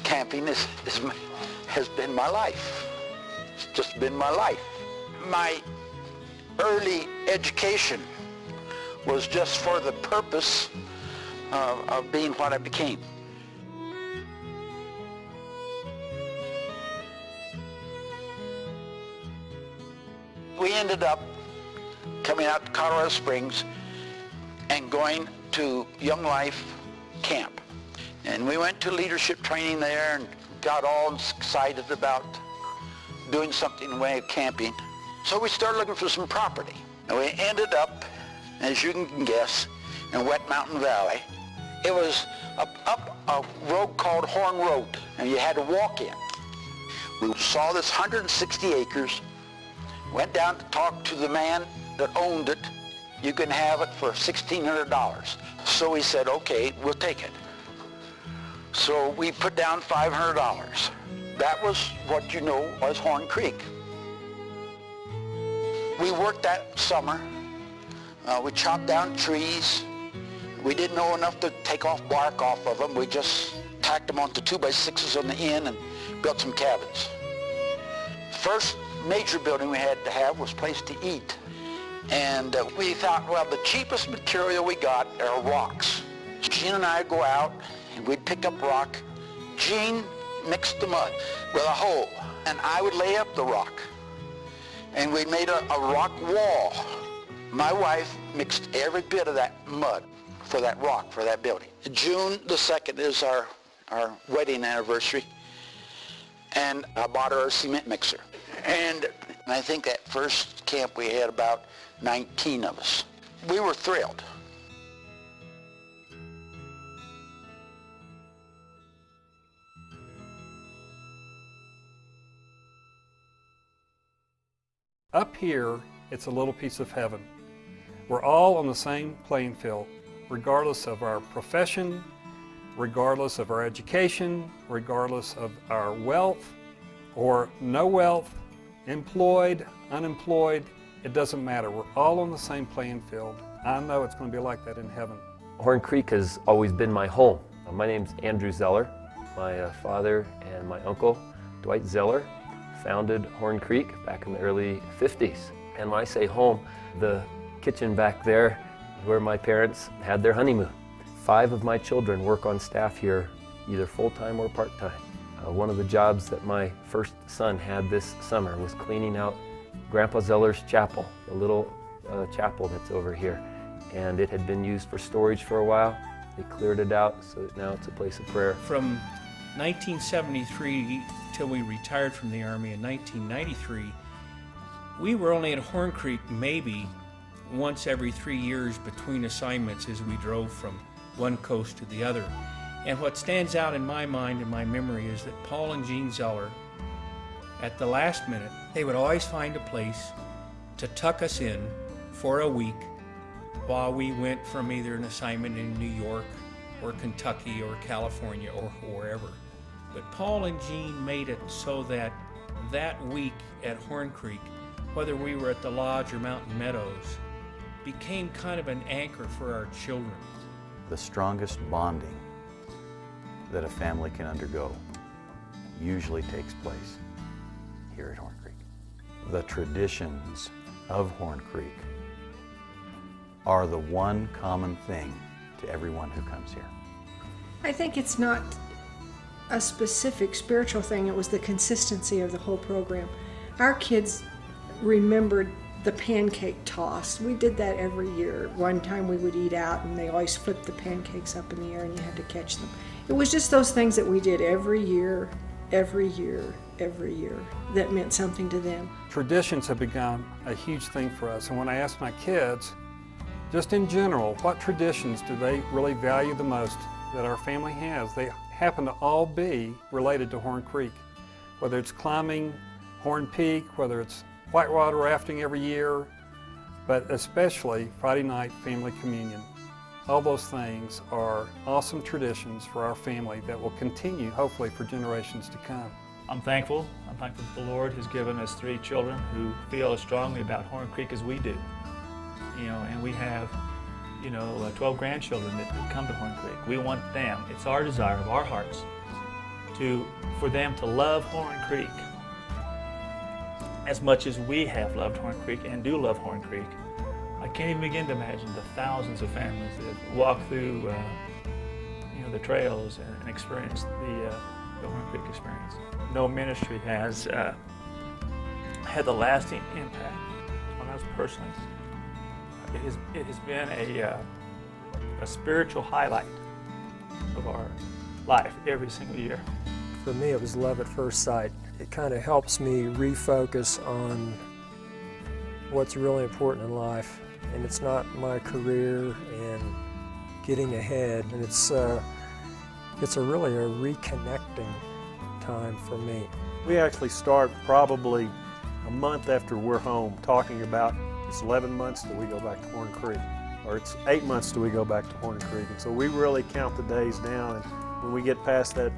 camping has been my life. It's just been my life. My early education was just for the purpose of being what I became. We ended up coming out to Colorado Springs and going to Young Life Camp. And we went to leadership training there and got all excited about doing something in the way of camping. So we started looking for some property. And we ended up, as you can guess, in Wet Mountain Valley. It was up a road called Horn Road, and you had to walk in. We saw this 160 acres, went down to talk to the man that owned it. You can have it for $1,600. So we said, okay, we'll take it. So we put down $500. That was what you know was Horn Creek. We worked that summer. We chopped down trees. We didn't know enough to take off bark off of them. We just tacked them onto 2x6s on the end and built some cabins. First major building we had to have was a place to eat. And we thought, well, the cheapest material we got are rocks. Gene and I would go out and we'd pick up rock. Gene mixed the mud with a hoe, and I would lay up the rock. And we made a rock wall. My wife mixed every bit of that mud for that rock, for that building. June the 2nd is our wedding anniversary, and I bought her a cement mixer. And I think that first camp we had about 19 of us. We were thrilled. Up here, it's a little piece of heaven. We're all on the same playing field, regardless of our profession, regardless of our education, regardless of our wealth or no wealth, employed, unemployed, it doesn't matter. We're all on the same playing field. I know it's going to be like that in heaven. Horn Creek has always been my home. My name's Andrew Zeller. My father and my uncle, Dwight Zeller, founded Horn Creek back in the early 50s. And when I say home, the kitchen back there is where my parents had their honeymoon. 5 of my children work on staff here, either full-time or part-time. One of the jobs that my first son had this summer was cleaning out Grandpa Zeller's chapel, the little chapel that's over here. And it had been used for storage for a while. They cleared it out, so that now it's a place of prayer. From 1973 till we retired from the Army in 1993, we were only at Horn Creek maybe once every 3 years between assignments as we drove from one coast to the other. And what stands out in my mind and my memory is that Paul and Jean Zeller, at the last minute, they would always find a place to tuck us in for a week while we went from either an assignment in New York or Kentucky or California or wherever. But Paul and Jean made it so that that week at Horn Creek, whether we were at the lodge or Mountain Meadows, became kind of an anchor for our children. The strongest bonding that a family can undergo usually takes place here at Horn Creek. The traditions of Horn Creek are the one common thing to everyone who comes here. I think it's not a specific spiritual thing, it was the consistency of the whole program. Our kids remembered the pancake toss. We did that every year. One time we would eat out and they always flipped the pancakes up in the air and you had to catch them. It was just those things that we did every year, every year, every year that meant something to them. Traditions have become a huge thing for us, and when I ask my kids, just in general, what traditions do they really value the most that our family has, they happen to all be related to Horn Creek. Whether it's climbing Horn Peak, whether it's whitewater rafting every year, but especially Friday night family communion. All those things are awesome traditions for our family that will continue, hopefully, for generations to come. I'm thankful that the Lord has given us 3 children who feel as strongly about Horn Creek as we do. And we have, 12 grandchildren that come to Horn Creek. We want them, it's our desire of our hearts, for them to love Horn Creek as much as we have loved Horn Creek and do love Horn Creek. I can't even begin to imagine the thousands of families that walk through the trails and experience the Horn Creek experience. No ministry has had the lasting impact on us personally. It has been a spiritual highlight of our life every single year. For me, it was love at first sight. It kind of helps me refocus on what's really important in life, and it's not my career and getting ahead, and it's really a reconnecting time for me. We actually start probably a month after we're home talking about it's 11 months till we go back to Horn Creek, or it's 8 months till we go back to Horn Creek. And so we really count the days down, and when we get past that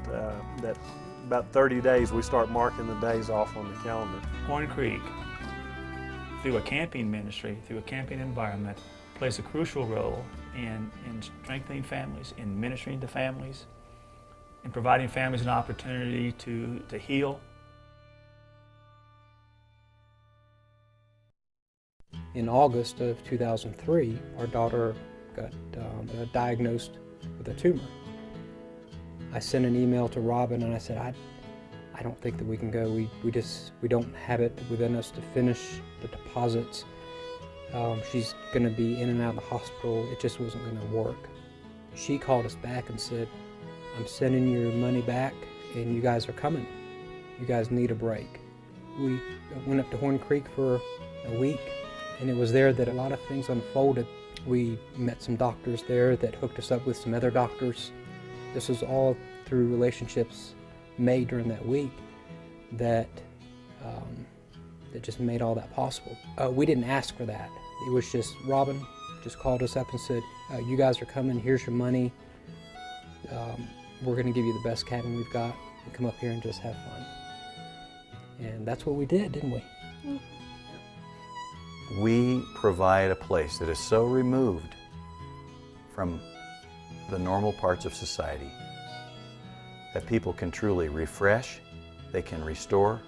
about 30 days, we start marking the days off on the calendar. Horn Creek, through a camping ministry, through a camping environment, plays a crucial role in strengthening families, in ministering to families, in providing families an opportunity to heal. In August of 2003, our daughter got diagnosed with a tumor. I sent an email to Robin and I said, I don't think that we can go. We don't have it within us to finish the deposits. She's going to be in and out of the hospital. It just wasn't going to work. She called us back and said, I'm sending your money back and you guys are coming. You guys need a break. We went up to Horn Creek for a week, and it was there that a lot of things unfolded. We met some doctors there that hooked us up with some other doctors. This was all through relationships made during that week that just made all that possible. We didn't ask for that. It was just Robin just called us up and said, you guys are coming, here's your money. We're going to give you the best cabin we've got and come up here and just have fun. And that's what we did, didn't we? We provide a place that is so removed from the normal parts of society that people can truly refresh, they can restore,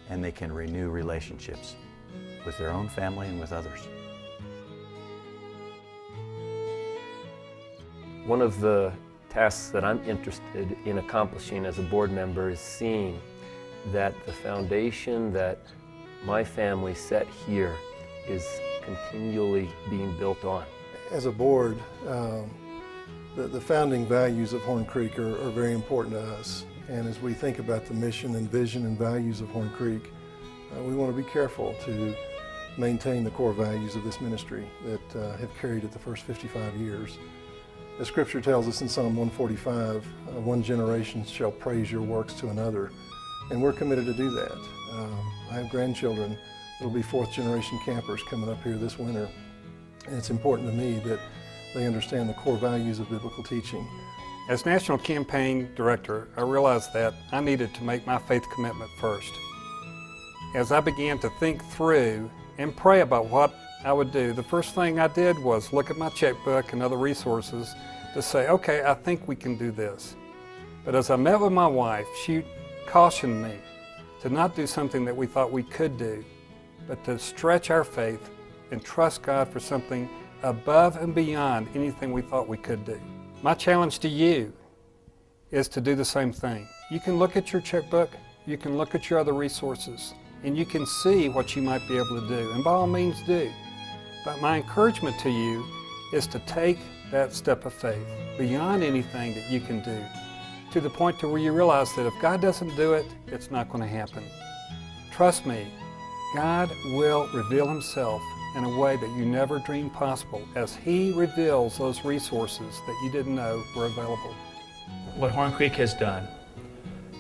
and they can renew relationships with their own family and with others. One of the tasks that I'm interested in accomplishing as a board member is seeing that the foundation that my family set here is continually being built on. As a board, the founding values of Horn Creek are very important to us. And as we think about the mission and vision and values of Horn Creek, we want to be careful to maintain the core values of this ministry that have carried it the first 55 years. The scripture tells us in Psalm 145, one generation shall praise your works to another, and we're committed to do that. I have grandchildren that will be fourth generation campers coming up here this winter, and it's important to me that they understand the core values of biblical teaching. As National Campaign Director, I realized that I needed to make my faith commitment first. As I began to think through and pray about what I would do, the first thing I did was look at my checkbook and other resources to say, okay, I think we can do this. But as I met with my wife, she cautioned me to not do something that we thought we could do, but to stretch our faith and trust God for something above and beyond anything we thought we could do. My challenge to you is to do the same thing. You can look at your checkbook, you can look at your other resources, and you can see what you might be able to do, and by all means do. But my encouragement to you is to take that step of faith beyond anything that you can do, to the point to where you realize that if God doesn't do it, it's not going to happen. Trust me, God will reveal Himself in a way that you never dreamed possible as He reveals those resources that you didn't know were available. What Horn Creek has done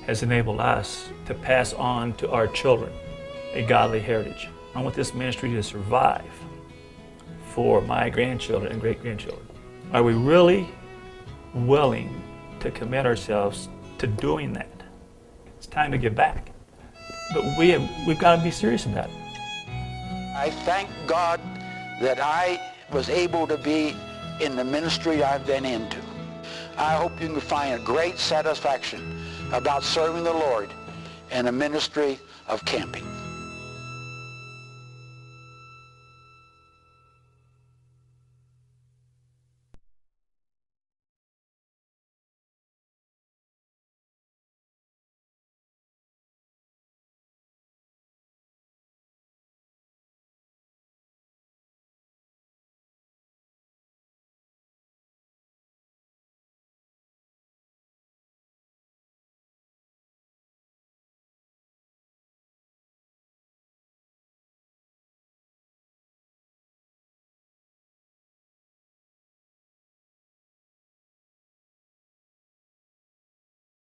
has enabled us to pass on to our children a godly heritage. I want this ministry to survive for my grandchildren and great-grandchildren. Are we really willing to commit ourselves to doing that? It's time to give back. But we've got to be serious about it. I thank God that I was able to be in the ministry I've been into. I hope you can find a great satisfaction about serving the Lord in a ministry of camping.